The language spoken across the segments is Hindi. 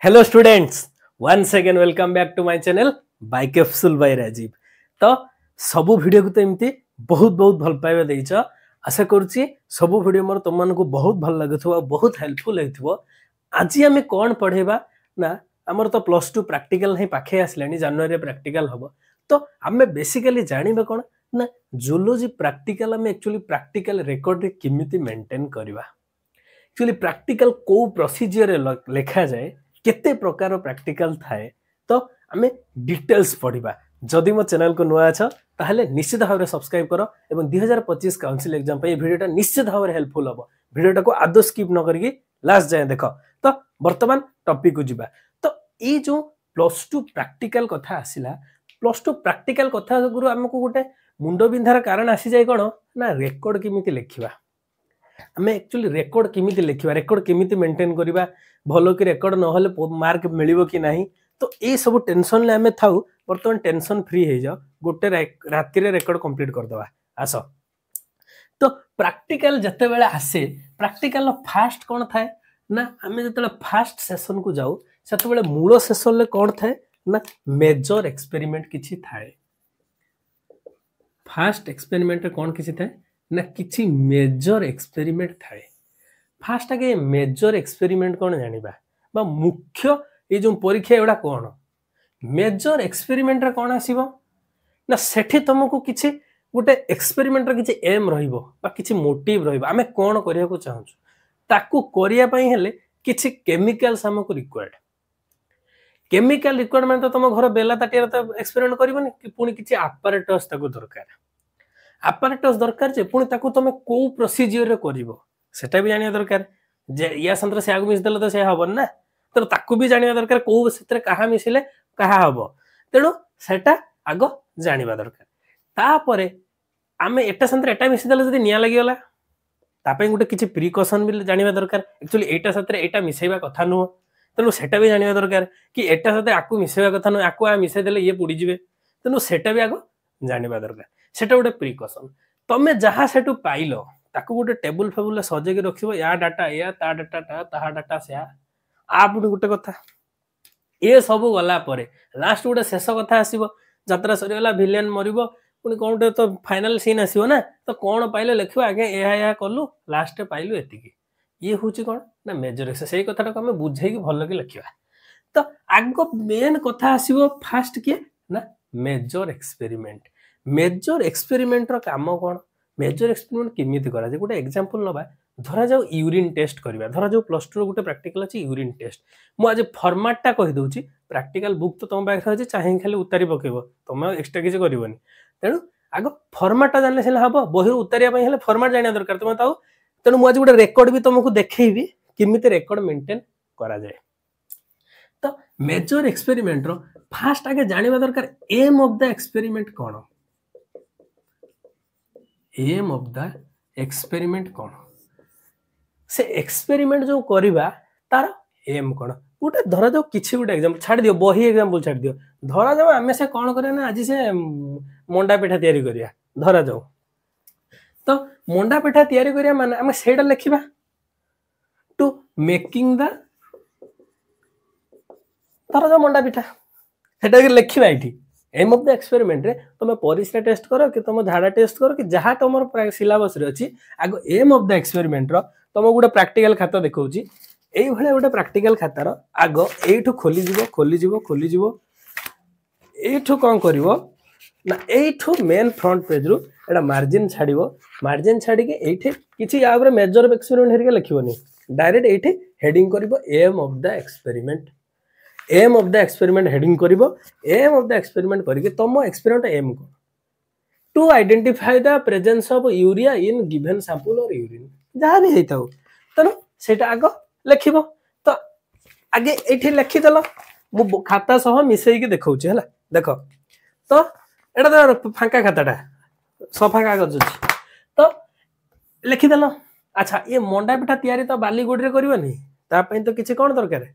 Hello students, once again welcome back to my channel by capsule by Rajiv. तो सबु वीडियो को तो एमती बहुत बहुत भल पाइबा देइछ। आशा करूची सबु वीडियो मोर तुम मानको बहुत भल लागुथो बहुत हेल्पफुल हेथिबो। आज आमे कोन पढेबा ना हमर तो प्लस 2 प्रैक्टिकल नहीं पाखे आसलानी, जनवरी प्रैक्टिकल हबो। तो आमे बेसिकली जानिबा कोन ना जूलॉजी प्रैक्टिकल आमे एक्चुअली प्रैक्टिकल रिकॉर्ड रे किमिति मेंटेन करबा। एक्चुअली प्रैक्टिकल को प्रोसीजर लेखा जाए केते प्रकार प्रैक्टिकल थाए तो आमे डिटेल्स पढ़िबा। जदि मो चैनल को नुआ छ ताहले निश्चित भाव में सब्सक्राइब करो एवं 2025 काउंसिल एग्जाम पे वीडियोटा निश्चित भाव में हेल्पफुल हबो। वीडियोटा को आदौ स्किप न करके लास्ट जाए देखो। तो वर्तमान टॉपिक को जिबा। तो ई जो प्लस 2 प्रैक्टिकल कथा आसिला, प्लस 2 प्रैक्टिकल कथा गुरु हमको गोटे मुंडो बिंधार कारण आसी जाय कोन ना रेकॉर्ड केमिति लेखिबा। आमे एक्चुअली रेकॉर्ड केमिति लेखिबा, रेकॉर्ड केमिति मेंटेन करिबा, भलो कि रेकॉर्ड न होले मार्क मिलिबो कि नाही। तो ए सब टेंशन ले आमे थाउ वर्तमान टेंशन फ्री हे जाओ, गोटे राति रे रेकॉर्ड कंप्लीट कर दवा आसो। तो प्रैक्टिकल जते बेले आसे, प्रैक्टिकल फास्ट कोन थाए ना आमे जते फास्ट सेशन को जाऊ सेते बेले मूल सेशन ले कोन थाए ना मेजर एक्सपेरिमेंट किछि थाए। फास्ट एक्सपेरिमेंट रे कोन किछि थाए ना किछि मेजर एक्सपेरिमेंट थाए। फास्ट आगे मेजर एक्सपेरिमेंट कौन जानिबा बा मुख्य ये जो परीक्षा एडा कौन मेजर एक्सपेरिमेंट रे कौन आसीबो ना सेठी तुमको किछि गोटे एक्सपेरिमेंट रे किछि एम रहिबो बा किछि मोटिव रहिबो। आमे कोन करिया को चाहछु ताकू करिया पई हेले किछि केमिकल सामको रिक्वायर्ड। केमिकल रिक्वायरमेंट तो तुम घर बेला ताटिया तो एक्सपेरिमेंट करबोनी कि पुनी किछि apparatus ताको दरकार। apparatus दरकार जे पुनी ताकू तुम को प्रोसीजर रे करबो सेटा भी जानिया दरकार। जे या संतर से आगु मिस देले तो से हबन ना, तो ताकू भी जानिया दरकार को सेतरे कहा मिसिले कहा हबो। तेणु सेटा आगो जानिबा दरकार। तापरे आमे एटा संतर एटा मिसि देले जदी निया लागि गला तापे गुटे किछि प्रिकॉशन भी जानिबा दरकार। एक्चुअली एटा सतरे एटा मिसेबा कथा नु, तेणु सेटा भी जानिबा दरकार कि एटा सतरे आकु मिसेबा कथा नु, आकु आ मिसे देले ये पुडी जिवे। तेणु सेटा भी आगो जानिबा दरकार। सेटा गुटे प्रिकॉशन तमे जहा सेटु पाइलो ताकू गोटे टेबुल फेबुल सजे के रखिबो। या डाटा या ता डाटा ता ताहा डाटा से आ पुनी गोटे कथा ए सब गला परे लास्ट गोटे शेष कथा आसीबो। यात्रा सरी गला, विलेन मरिबो, पुनी कोनटे तो फाइनल सीन आसीबो ना। तो कोन पाइले लिखिबो आगे एहा कलु लास्ट पाइलु एतिकी। ये होची कोन ना मेजर एक्स सेही कथाटा को हमें बुझाई कि भलो के लिखिबा। तो आगो मेन कथा आसीबो फास्ट के ना मेजर एक्सपेरिमेंट। मेजर एक्सपेरिमेंट रो काम कोन, मेजर एक्सपेरिमेंट किमिति करा जे गोटे एग्जांपल नबा। धरा जाऊ यूरिन टेस्ट करबा, धरा जाऊ प्लस 2 रो गोटे प्रैक्टिकल अछि यूरिन टेस्ट। मु आज फॉर्मेट टा कहि दोछि, प्रैक्टिकल बुक तो तुम पाखे अछि, चाहे खाली उतारी पकेबो, तुम एक्स्ट्रा किछ करबोनी। तेनु आगो फॉर्मेट टा जानले सेला हबो। बही उतारिया पई हेले फॉर्मेट जानिया दरकार तुम ताऊ। तेनु मु आज गोटे रेकॉर्ड भी तुमको देखैबी किमिति रेकॉर्ड मेंटेन करा जाय। तो मेजर एक्सपेरिमेंट रो फास्ट आगे जानिबा दरकार एम ऑफ द एक्सपेरिमेंट कोन। एम ऑफ द एक्सपेरिमेंट कोन, से एक्सपेरिमेंट जो करिबा तार एम कोन। गोटे धरा जाऊ किछि गोटे एग्जांपल छाड़ दियो, बही एग्जांपल छाड़ दियो। धरा जाऊ आमे से कोन करे ना आज से मंडा पिठा तयारी करिया। धरा जाऊ तो मंडा पिठा तयारी करिया माने आमे सेडा लिखिबा टू मेकिंग द, धरा जाऊ मंडा पिठा सेटा लिखिबा एठी। एम ऑफ द एक्सपेरिमेंट रे तुम परिस्रा टेस्ट करो कि तुम झाड़ा टेस्ट करो कि जहाँ तुम सिलेबस रे अछि। आगो एम ऑफ द एक्सपेरिमेंट रो तुम गोटे प्रैक्टिकल खाता देखौछि। एई भले गोटे प्रैक्टिकल खातार आगो एठु खोली जिवो खोली जिवो खोली जिवो। एठु कोन करिवो ना एठु मेन फ्रंट पेज रु एडा मार्जिन छाड़िवो। मार्जिन छाड़ी के एठे किछि या ऊपर मेजर एक्सपेरिमेंट हेरिके लिखिबोनी, डायरेक्ट एठे हेडिंग करिवो aim of the experiment. Aim of the experiment heading करिवो। एम ऑफ द एक्सपेरिमेंट करिके तुम एक्सपेरिमेंट एम को to identify the presence of urea in given sample और यूरिन जहां भी हेताउ। तनो सेटा आगो लिखिबो। तो आगे एठी लिखि देलो, मु खाता सह मिसई के देखौछि हला। देखो तो एटा तो फांका खाताटा सफा कागज अछि। तो लिखि देलो। अच्छा ये मंडा पिठा तयारी तो बाली गोडी रे करबनी, ता पई तो किछि कोन दरकार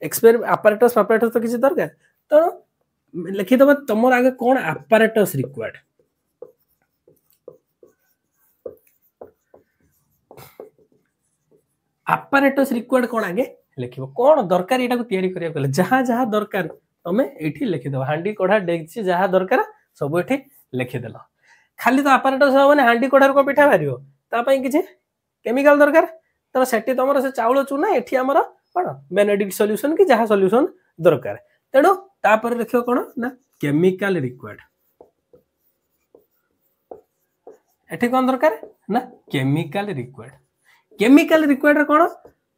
एक्सपेरिमेंट apparatus तो किसी दरकार। तो लिखि दबा तुमर आगे कोन apparatus रिक्वायर्ड। apparatus रिक्वायर्ड कोन आगे लिखिबो कोन दरकार एटा को तयारी करिया गले जहां जहां दरकार तमे एठी लिखि दबो हांडी कोढ़ा डेगची जहां दरकार सब एठी लिखि देलो खाली तो apparatus माने हांडी कोढ़ार को पिठा भारियो ता पई किछि केमिकल दरकार तो सेठी तमरो से चाउल चूना एठी हमर कोन बेनेडिक्ट सॉल्यूशन कि जहां सॉल्यूशन दरकार तेणु तापर देखियो कोन ना केमिकल रिक्वायर्ड एठी कोन दरकार ना केमिकल रिक्वायर्ड कोन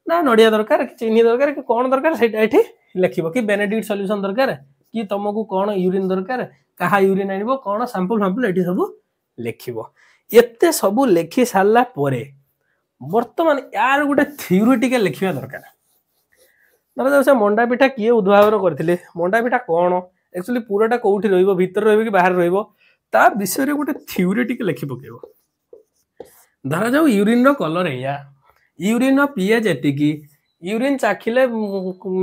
ना नडिया दरकार कि चीनी दरकार कि कोन दरकार सेटा एठी लिखिबो कि बेनेडिक्ट सॉल्यूशन दरकार कि तुमको कोन यूरिन दरकार कहा यूरिन आनिबो कोन सैंपल एठी सब लिखिबो एते सब लिखि सारला परे वर्तमान यार गोटे थ्योरेटिकल लिखिबा दरकार धर से मंडा पिठा किए उद्भावन करथिले मंडा पिठा कोन एक्चुअली पूराटा कोठी रहइबो भीतर रहइबो कि बाहर रहइबो ता विषय रे गोटे थ्योरेटिकल लिखि पकेबो धरा जाऊ यूरिन रो कलर एया यूरिन रो पीएच एतिकी यूरिन चाखिले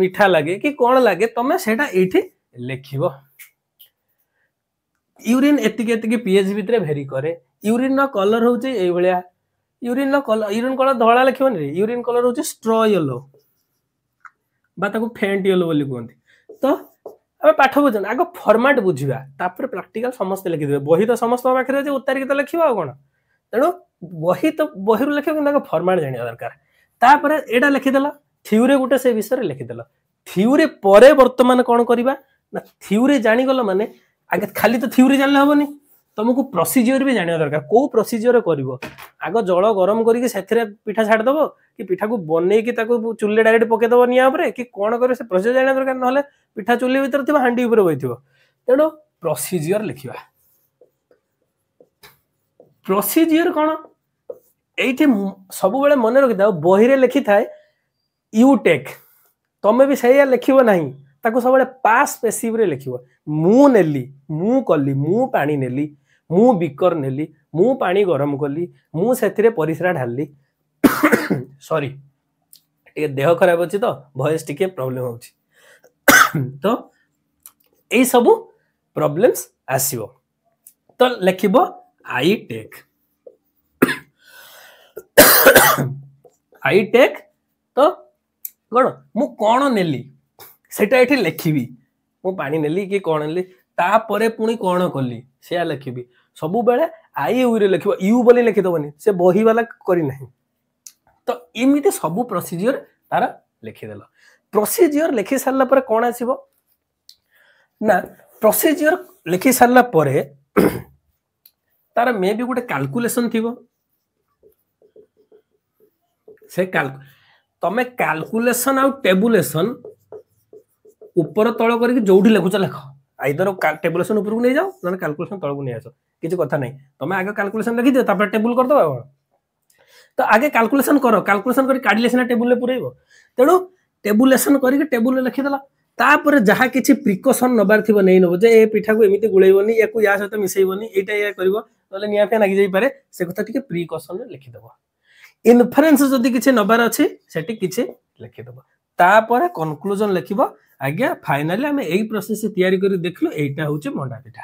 मीठा लागे कि कोन लागे तमे सेटा एठी लिखिबो यूरिन एतिकी पीएच भितरे भेरी करे यूरिन रो कलर होचे एई भलिया यूरिन कलर धला लिखिबोनी रे यूरिन कलर होचे स्ट्रॉ येलो बा ताको फेंट येलो बोली कहंती तो अब पाठ बुझन आगो फॉर्मेट बुझिबा तापर प्रैक्टिकल समस्त लिखि देबे बही तो समस्त पाखरे जे उतारिक तो लिखिबा कोन तेणु बही रु लिखिबो कि फॉर्मेट जानिया दरकार तापर एडा लिखि देला थ्योरी गुटे से विषय लिखि देला थ्योरी परे वर्तमान कोन करबा ना थ्योरी जानि गलो माने आगे खाली तो थ्योरी जानले हबनी तुमको प्रोसीजर भी जानिया दरकार को प्रोसीजर करिवो आगो जळ गरम करिके सेथरे पिठा छाड़ दबो कि पिठा को बनै कि ताको चुल्ले डायरेक्ट पके दबो निया ऊपर कि कोन करे से प्रोसीजर जानिया दरकार नहले पिठा चुल्ली भीतर थिबो हांडी ऊपर बइथिबो तेणु प्रोसीजर लिखिबा प्रोसीजर कोन एठी सब बेले मन रखि दाओ बही रे लिखि थाए यू टेक तमे भी सही लिखिबो नाही ताको सब बेले पास पैसिव रे लिखिबो मु नेली मु कली मु पानी नेली मु बिकर नेली मु पानी गरम कली मु सेथिरे परिसरा ढाली सॉरी टिके देह खराब अछि तो वॉइस टिके प्रॉब्लम होछि तो ए सब प्रॉब्लम्स आसीबो तो लिखिबो आई टेक तो मु कोन नेली सेटा एठी लिखिबी मु पानी नेली कि कोन नेली ता परे पुनी कोन कली से लिखिबी सब बेले आई यू रे लिखिबो यू बोली लिखि दबनी से बही वाला करी नाही तो इमिति सब प्रोसीजर तार लिखि देलो प्रोसीजर लिखि सारला परे कोन आसीबो ना प्रोसीजर लिखि सारला परे तार मे भी गोटे कैलकुलेशन थिबो से तमे कैलकुलेशन आ टेबुलेशन ऊपर तळ करके जोठी लिखुच लेख आइदर टेबुलेशन ऊपर को नहीं जाओ ना कैलकुलेशन तळ को नहीं आसो किछि कथा नहीं तमे आगे कैलकुलेशन लिखि दियो तापर टेबुल कर दो तो आगे कैलकुलेशन करो कैलकुलेशन करी काढले सिना टेबुल ले पुरेबो तेणु टेबुलेशन करके टेबुल लिखि देला तापर जहा किछि प्रिकॉशन नबार थिबो नहीं नबो जे ए पिठा को एमिति गुळेइबोनी एको या सहित मिसेइबोनी एटा या करबो तले निया फे लागि जाई पारे से कथा टिके प्रिकॉशन में लिखि देबो इन्फरेंस जदी किछि नबार अछि सेठी किछि लिखि देबो तापर कंक्लूजन लिखिबो आज्ञा फाइनली हमें एई प्रोसेस से तयारी करी देखलो एटा होचे मंडा पिठा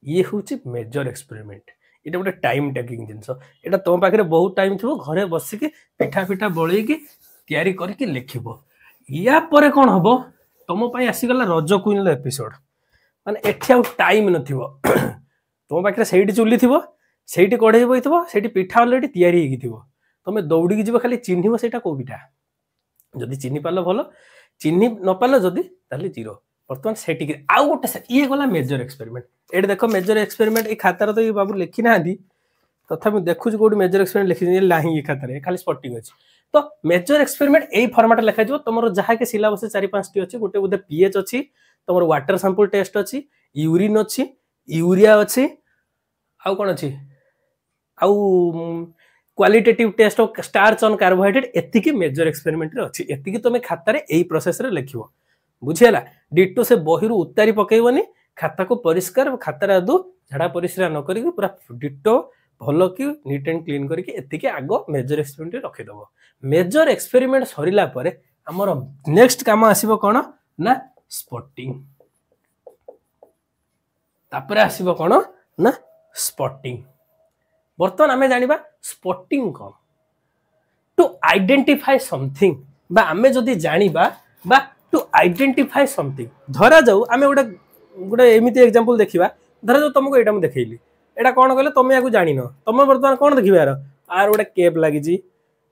ये होचे मेजर एक्सपेरिमेंट एटा गोटे टाइम टेकिंग जिंस एटा तुम पाखरे बहुत टाइम थिबो घरे बसी के पिठा पिठा बळई के तयारी करके लिखिबो या परे कोन हबो तुम पई आसी गला रज क्वीन एपिसोड माने एठी आउ टाइम नथिबो तुम पाखरे सेठी चुल्ली थिबो सेठी कढई बइथिबो सेठी पिठा ऑलरेडी तयारी हेगी थिबो तुम दौड़ी के जिवो खाली चिन्हिबो सेटा को पिठा जदी चिन्हि पालो भलो चिन्हि न पालो जदी ताले जीरो वर्तमान सेठी के आउ गोटे ये गला मेजर एक्सपेरिमेंट एड देखो मेजर एक्सपेरिमेंट ए खातार तो ये बाबू लिखि ना दी तथा मैं देखु कोड मेजर एक्सपेरिमेंट लिखि नाही ये खातार खाली स्पॉटिंग अछि तो मेजर एक्सपेरिमेंट ए फॉर्मेट लिखा जो तमरो जहा के सिलेबस 4-5 टी अछि गोटे बुदे पीएच अछि तमरो वाटर सैंपल टेस्ट अछि यूरिन अछि यूरिया अछि आउ कोन अछि आउ qualitative test of starch on carbohydrate एतिकी मेजर एक्सपेरिमेंट रे अछि एतिकी तमे खाता रे एई प्रोसेस रे लिखिबो बुझियला डिटो से बहिरु उतारी पकेइबनी खाता को परिष्कार खाता रे दु झाडा परिस्रा न करी पूरा डिटो भलो कि नीट एंड क्लीन करके एतिके आगो मेजर एक्सपेरिमेंट रे रखि दबो मेजर एक्सपेरिमेंट सरिला परे हमर नेक्स्ट काम आसीबो कोन ना स्पॉटिंग तापरे आसीबो कोन ना स्पॉटिंग बर्तमान आमे जानिबा स्पॉटिंग कोन टू आइडेंटिफाई समथिंग बा आमे जदि जानिबा बा टू आइडेंटिफाई समथिंग धरा जाऊ आमे गोटे गोटे एमिति एग्जांपल देखिबा धरा जाऊ तुमको एटा मु देखैली एटा कोन कहले तुम याकू जानिनो तुम वर्तमान कोन देखिबा यार आर गोटे केप लागि जी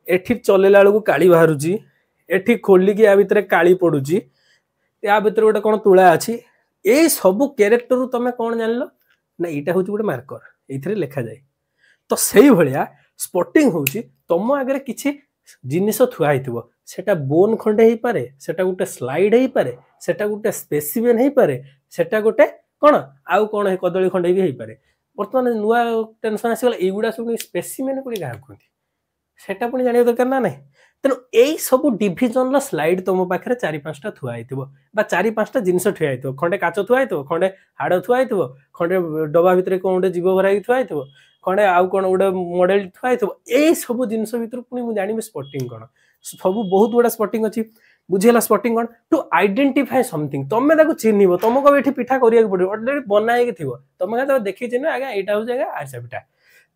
एठी चलेला बेलू काली बाहरुची एठी खोली कि या भितर काली पडुची या भितर गोटे कोन तुळा अछि ए सब कैरेक्टर तुम कोन जानलो ना एटा होची गोटे मार्कर एथिरे लिखा जाय तो सेही भलिया स्पॉटिंग होची तुम आगे किछि जिनिस थुआ हिथिबो सेटा बोन खंडे ही पारे सेटा गोटे स्लाइड ही पारे सेटा गोटे स्पेसिमेन ही पारे सेटा गोटे कोन आउ कोन कदली खंडे भी ही पारे वर्तमान नुआ टेंशन आसीगला एगुडा सब स्पेसिमेन कोनी गाह कोंती सेटा पुनी जानियो दरकार ना नै तेनु एई सब डिविजन ला स्लाइड तुम पाखरे 4-5टा थुआ हिथिबो बा 4-5टा जिनिस थुआ हिथिबो खंडे काचो थुआ हिथिबो खंडे हाड़ थुआ हिथिबो खंडे डबा भितरे कोन गोटे जीव भराई थुआ हिथिबो खंडे आउ कोन गोटे मॉडल थुआ हिथिबो एई सब जिनिस भितर पुनी मु जानिबे स्पॉटिंग कोन सब बहुत बड़ा स्पॉटिंग अछि बुझिला स्पॉटिंग कोन टू आइडेंटिफाई समथिंग तमे ताको चिन्हिबो तुमको एठी पिठा करिया के पड़िबो ऑलरेडी बनाए के थिबो तमे का देखि चिन्ह आगा एटा हो जाएगा आसा पिठा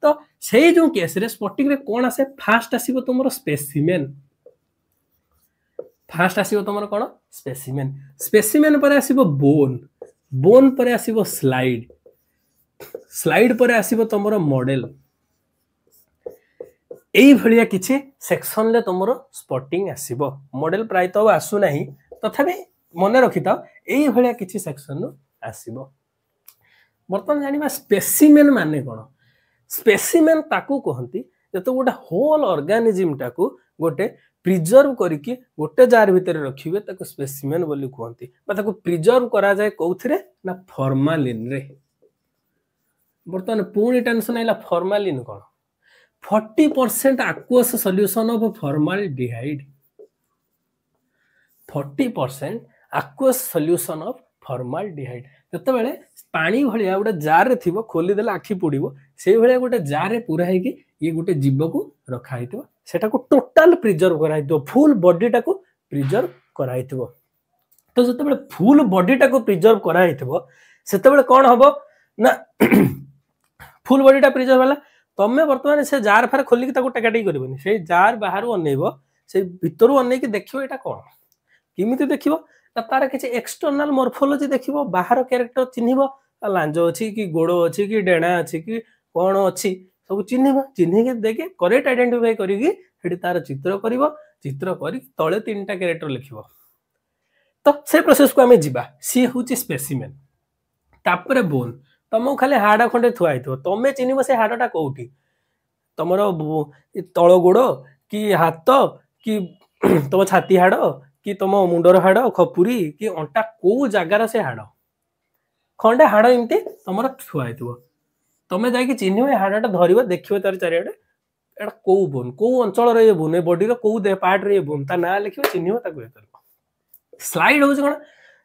तो सेही जो केस रे स्पॉटिंग रे कोन आसे फास्ट आसीबो तुमरो स्पेसिमेन फास्ट आसीबो तुमरो कोन स्पेसिमेन स्पेसिमेन पर आसीबो बोन बोन पर आसीबो स्लाइड स्लाइड पर आसीबो तुमरो मॉडल एई भलिया किछि सेक्शन ले तुमरो स्पॉटिंग आसीबो मॉडल प्राय तो आसु नाही तथापि मने रखिता एई भलिया किछि सेक्शन नु आसीबो बर्तमान जानिबा स्पेसिमेन माने कोन स्पेसिमेन ताकू कहंती जतो गोटे होल ऑर्गेनिज्म टाकू गोटे प्रिजर्व करिकि गोटे जार भितर रखिबे ताकू स्पेसिमेन बोली कहंती बा ताकू प्रिजर्व करा जाय कोउथिरे ना फॉर्मालिन रे बर्तमान पूर्ण tension Ayla formalin cone 40% aqueous solution of formaldehyde 40% aqueous solution of formaldehyde जते बेले पानी भलिया गोटे जार रे थिबो खोली देला आखी पुडिबो सेही भलिया गोटे जार रे पूरा है कि ये गोटे जीव को रखा हितो सेटा को टोटल प्रिजर्व करा हितो फुल बॉडी टा को प्रिजर्व करा हितो तो जते बेले फुल बॉडी टा को प्रिजर्व करा हितो सेते बेले कोन हबो ना फुल बॉडी टा प्रिजर्व वाला तमे वर्तमान से जार फार खोली कि ताको टेकाटी करबनी से जार बाहर अनेबो से भीतरु अने कि देखिबो एटा कोन किमिति देखिबो तार किछि एक्सटर्नल मॉर्फोलॉजी देखिबो बाहर कैरेक्टर चिन्हिबो लांजो अछि कि गोड़ो अछि कि डेणा अछि कि कोन अछि सब चिन्हिबो चिन्हि के देके करेक्ट आइडेंटिफाई करिकि हेडी तार चित्र करिवो चित्र करी तळे तीनटा कैरेक्टर लिखिबो तो से प्रोसेस को हमें जिबा सी होची स्पेसिमेन तापरे बोन तमो खाली हाड़ खंडे थुआ हितो तमे चिन्हिबो से हाड़टा कोउठी तमरो तळ गोड़ो कि हाथ कि तम छाती हाड़ कि तम मुंडर हाड़ खपुरी कि अंटा को जगार से हाड़ खंडे हाड़ एमती तमर थुआ हितो तमे जाई चिन्हिबो हाड़टा धरिबो देखिबो तार चारियाडे एटा को बोन को अंचल रे बोन ए बॉडी रो को दे पार्ट रे बोन ता ना लिखिबो चिन्हिबो ताको करबो स्लाइड होज कोन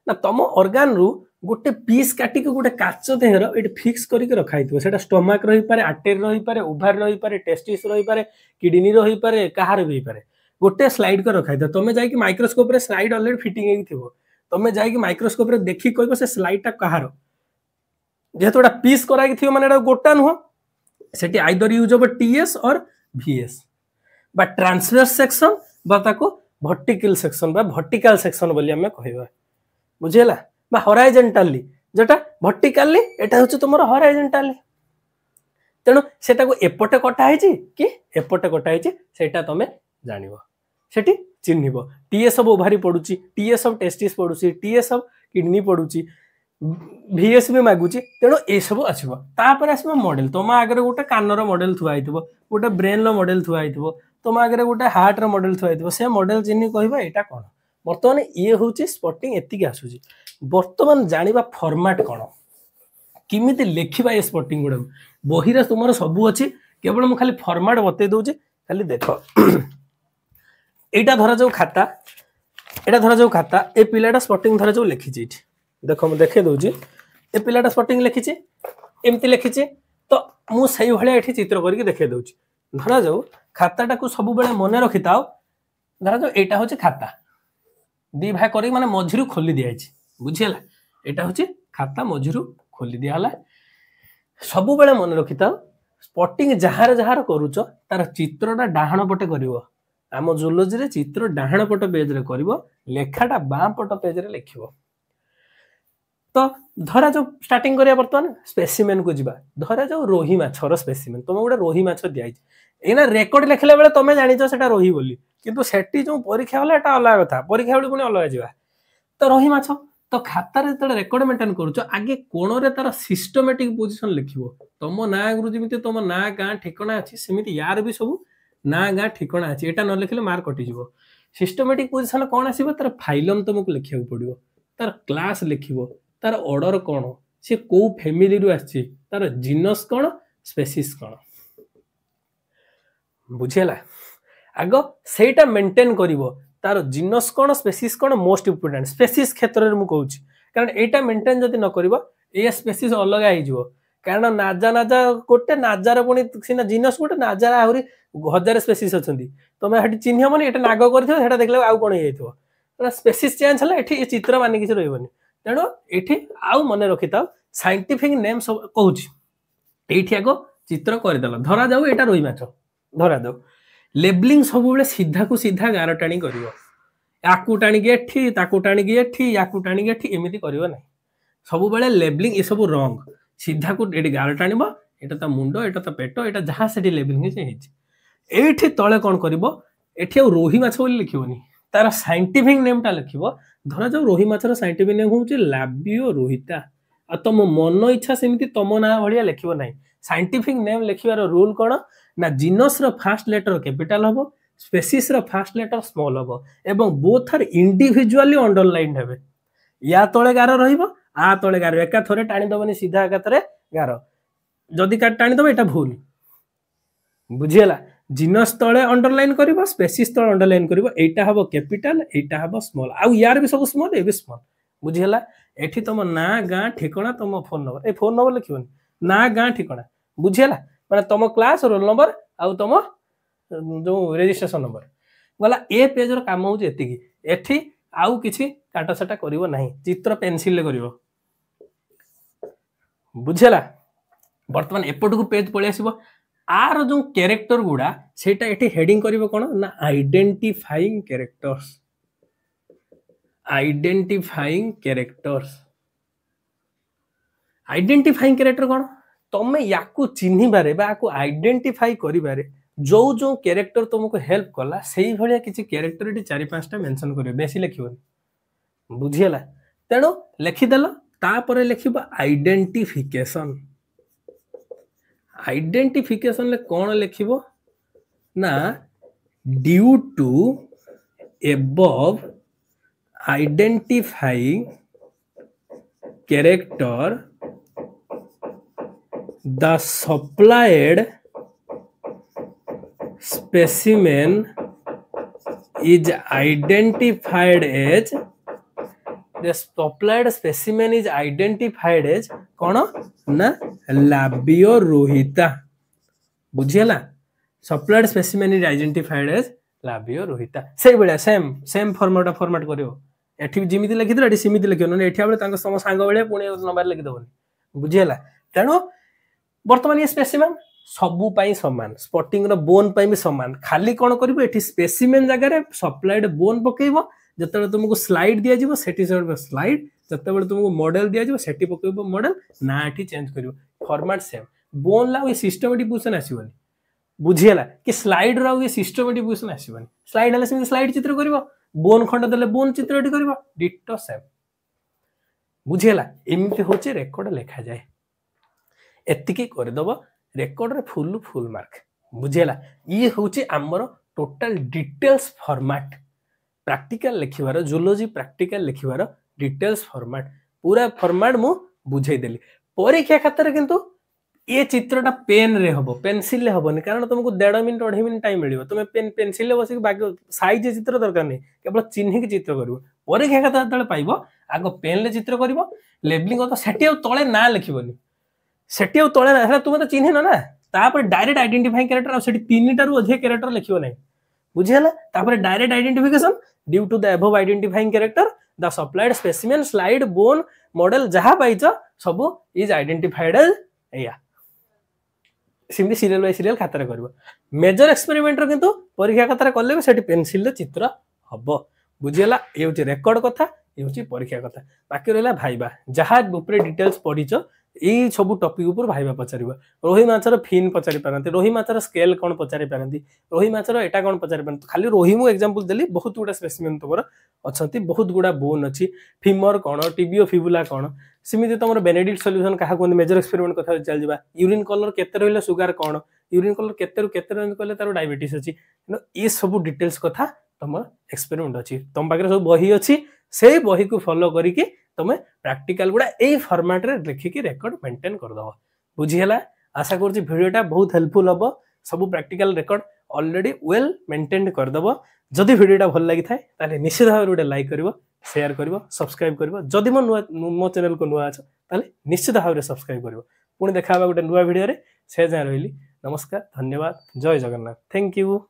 ना तम ऑर्गन रु गोटे पीस काटी के गोटे काच देहर एट फिक्स करके रखा हितो सेटा स्टमक रही पारे आर्टेरी रही पारे ओभार रही पारे टेस्टिस रही पारे किडनी रही पारे कहार भी पारे गोटे स्लाइड कर रखा हितो तमे जाई कि माइक्रोस्कोप रे स्लाइड ऑलरेडी फिटिंग हेई थिबो तमे जाई कि माइक्रोस्कोप रे देखि कहबो से स्लाइड ता कहार जेतोडा पीस करा कि थिबो माने एटा गोटा नुह सेटी आइदर यूज ऑफ टीएस और वीएस बा ट्रांसवर्स सेक्शन बा ताको वर्टिकल सेक्शन बा वर्टिकल सेक्शन बोली हमें कहबा बुझेला बा हॉराइजॉन्टली जेटा वर्टिकली एटा होछ तुमरो हॉराइजॉन्टली तेनो सेटा को एपटे कटा हैछि कि एपटे कटा हैछि सेटा तमे जानिबो सेठी चिन्हिबो टीएस ऑफ ओभारी पडुची टीएस ऑफ टेस्टिस पडुची टीएस ऑफ किडनी पडुची वीएस भी मागुची तेनो ए सब आछिबो तापर आछिबो मॉडल तोमा आगरे गोटे कानर मॉडल थुआ हितबो गोटे ब्रेन लो मॉडल थुआ हितबो तोमा आगरे गोटे हार्ट रो मॉडल थुआ हितबो से मॉडल चिन्हि कहबा एटा कोन वर्तमान ये होची स्पॉटिंग एतिक आसुची वर्तमान जानिबा फॉर्मेट कोन किमिति लेखिबा ए स्पॉटिंग गुडा बहिरा तुमरो सब अछि केवल म खाली फॉर्मेट बते दोउची खाली देखो एटा धरा जाऊ खाता ए पिलाटा स्पॉटिंग धरा जाऊ लेखि छी देखो म देखे दोउची ए पिलाटा स्पॉटिंग लेखि छी एमति लेखि छी तो मु सही भले एठी चित्र करके देखे दोउची धरा जाऊ खाताटा को सब बेले मने रखिताओ धरा जाऊ एटा होची खाता दी भाग करी माने मझिरु खोली दिया छी बुझियला एटा होची खाता मझिरु खोली दिया हला सब बेले मन रखिता स्पॉटिंग जहार जहार करूचो तार चित्रटा डाहाण पटे करिवो आम जूलोजी रे चित्र डाहाण पट पेज रे करिवो लेखाटा बाम पट पेज रे लिखिवो तो धरा जाऊ स्टार्टिंग करिया बर्तमान स्पेसिमेन को जिबा धरा जाऊ रोही माछर स्पेसिमेन तुम गोटे रोही माछ दिया एना रेकर्ड लिखले बेले तुम जानिछ सेटा रोही बोली किंतु सेठी जो परीक्षा होला एटा अलग कथा परीक्षा बेले पुनी अलग जिबा तो रोही माछ तो खाता रे तळे रेकर्ड मेंटेन करूछ आगे कोण रे तार सिस्टमैटिक पोजीशन लिखिवो तुम ना गुरु जेमिति तुम ना गां ठिकाना अछि सेमिति यार भी सब ना गां ठिकाना अछि एटा न लिखले मार्क कटि जिवो सिस्टमैटिक पोजीशन कोन आसीबो तार फाइलम तुमको लिखिया पड़िवो तार क्लास लिखिवो तार ऑर्डर कोन से को फैमिली रु आछि तार जीनस कोन स्पेसीज कोन बुझेला आगो सेटा मेंटेन करिवो तार जीनस कोन स्पेसीज कोन मोस्ट इंपोर्टेंट स्पेसीज क्षेत्र रे मु कहूची कारण एटा मेंटेन जति न करिवो ए स्पेसीज अलग आइ जिवो कारण नाजा नाजा कोटे नाजार पुनी सिना जीनस कोटे नाजार आहुरी 1000 स्पेसीज अछंती तमे हटी चिन्ह माने एटा नाग करथियो सेटा देखले आउ कोन हेइथो तार स्पेसीज चेंज हला एठी चित्र माने किछ रहइबनी तेणु एठी आउ मने रखिता साइंटिफिक नेम सब कहूची एठी आगो चित्र करदेला धरा जाऊ एटा रोही माछ धरा जाऊ लेबलिंग सब बेले सीधा को सीधा गार टाणी करिवो याकू टाणी के एठी ताकू टाणी के एठी याकू टाणी के एठी एमिति करिवो नै सब बेले लेबलिंग ए सब रॉन्ग सीधा को एठी गार टाणीबो एटा त मुंडो एटा त पेटो एटा जहा सेठी लेबलिंग हेछि एठी तळे कोन करिवो एठी आ रोही माछ बोली लिखिवोनी तार साइंटिफिक नेम टा लिखिवो धरा जाऊ रोही माछर साइंटिफिक नेम होउची लाबियो रोहिता आ तुम मन इच्छा सेमिति तुम ना भलिया लिखिवो नै साइंटिफिक नेम लिखिवार रूल कोन ना genus row first letter capital हबो species row first letter small हबो एवं बोथ आर इंडिविजुअली अंडरलाइन हेबे या तळे गार रहिबो आ तळे गार एका थरे टाणी दबनी सीधा एका थरे गार जदी का टाणी दबो एटा भूल बुझियला जीनस तळे अंडरलाइन करिवो स्पेसीज तळे अंडरलाइन करिवो एटा हबो कैपिटल एटा हबो स्मॉल आ यार भी सब स्मॉल ए भी स्मॉल बुझियला एठी तुम ना गां ठिकाना तुम फोन नंबर ए फोन नंबर लिखिवनी ना गां ठिकाना बुझियला माने तुम क्लास रोल नंबर आ तुम जो रजिस्ट्रेशन नंबर गला ए पेज रो काम होउची एतिकी एठी आउ किछि काटा सटा करिवो नाही चित्र पेंसिल ले करिवो बुझियला वर्तमान एपटकू पेज पळे आसीबो आर जो कैरेक्टर गुडा सेटा एठी हेडिंग करिवो कोन ना identifying characters identifying characters identifying character कोन तमे याकू चिन्हि बारे बा याकू आइडेंटिफाई करि बारे जो जो कैरेक्टर तुमको हेल्प कला सेही भलिया किछि कैरेक्टर एठी 4-5 टा मेंशन करियो बेसी लिखिबो बुझियला तेनो लिखि देलो तापरे लिखिबो आइडेंटिफिकेशन आइडेंटिफिकेशन ले कोन लिखिबो ना due to above identifying character the supplied specimen is identified as the supplied specimen is identified as कौन ना लाबियो रोहिता बुझियला supplied specimen is identified as लाबियो रोहिता से बेला सेम फॉर्मेट करियो एठी जिमिति लिखि दे एठी सिमिति लिखियो न एठी आबे तांग सम सांग बेले पुणी नंबर लिखि दबनी बुझियला तेणु वर्तमान ये स्पेसिमेन सबु पाई समान स्पॉटिंग रो बोन पाई भी समान खाली कोन करबो एठी स्पेसिमेन जगह रे सप्लाइड बोन पकेइबो जतबे तुमको स्लाइड दिया जिवो सेठी से स्लाइड जतबे तुमको मॉडल दिया जिवो सेठी पकेइबो मॉडल ना एठी चेंज करिवो फॉर्मेट सेम बोन ला ये सिस्टमैटिक पोजीशन आसीबनी बुझियला कि स्लाइड रो ये सिस्टमैटिक पोजीशन आसीबनी स्लाइड हले से स्लाइड चित्र करिवो बोन खंड देले बोन चित्र एठी करिवो डिटो सेम बुझियला एमिति होचे रेकॉर्ड लेखा जाय एतिकी करदब रेकॉर्ड रे फुल मार्क बुझेला ये होची हमर टोटल डिटेल्स फॉर्मेट प्रैक्टिकल लिखिबार जूलॉजी प्रैक्टिकल लिखिबार डिटेल्स फॉर्मेट पूरा फॉर्मेट मु बुझाई देली परीक्षा खातर किंतु ये चित्रटा पेन रे हबो पेंसिल ले हबोनी कारण तुमको 1.5 मिनिट 2.5 मिनिट टाइम मिलिबो तुमे पेन पेंसिल ले बसी बाकी साइज चित्र दरकार नै केवल चिन्ह के चित्र करिवो परीक्षा खातर तळे पाइबो आगो पेन ले चित्र करिवो लेबलिंग तो सेठी तळे ना लिखिबोनी सेठी तळे ना तुम तो चिन्ह ना तापर डायरेक्ट आइडेंटिफाइंग कैरेक्टर आ सेठी 3 टारु अधिक कैरेक्टर लिखिबो नै बुझियला तापर direct identification due to the above identifying character the supplied specimen slide bone model जहा पाइछ सब इज आइडेंटिफाइड एज या सेमती सीरियल बाय सीरियल खातार कर मेजर एक्सपेरिमेंट किंतु परीक्षा खातार कले से पेनसिल चित्र हम बुझीगला ये हूँ रेकर्ड कथा ये हूँ परीक्षा कथा बाकी रहा भाइबा जहाँ उपरे डिटेल्स पढ़ीच यही सब टपिक उपर भाइबा पचार रोही माछर फिन पचारि पारती रोही माछर स्केल कौन पचारि पारती रोही माछर एटा कौन पचारि पारती खाली रोही मु एग्जांपल देली बहुत गुड़ा स्पेसिमेन तुम अच्छा बहुत गुड़ा बोन अच्छी फिमर कौन टिबियो फिबुला कौन सेमती तुम बेनेडिक्ट सॉल्यूशन क्या कहते मेजर एक्सपेरिमेंट कथा चल जावा यूरिन कलर केते रहिला सुगार कौन यूरिन कलर केते रु केते रहिला कहले तार डायबिटीज अछि ये सब डिटेल्स कथा तुम एक्सपेरिमेंट अच्छी तुम पाखे सब बही अच्छी से बही को फॉलो करिके तुम प्रैक्टिकल गुड़ा यही फॉर्मेट रे लिखिकी रेकर्ड मेंटेन करदब बुझीगला आशा करुँच भिडियोटा बहुत हेल्पफुल हम सब practical record already well maintain करदब जदि भिडियोटा भल लगी थाए निश्चित भाव गोटे लाइक कर शेयर कर सब्सक्राइब कर जदि मो चैनल को नुआ अच्छ निश्चित भाव सब्सक्राइब कर पुणी देखा गोटे नुआ भिडियो से जाए रही नमस्कार धन्यवाद जय जगन्नाथ थैंक यू।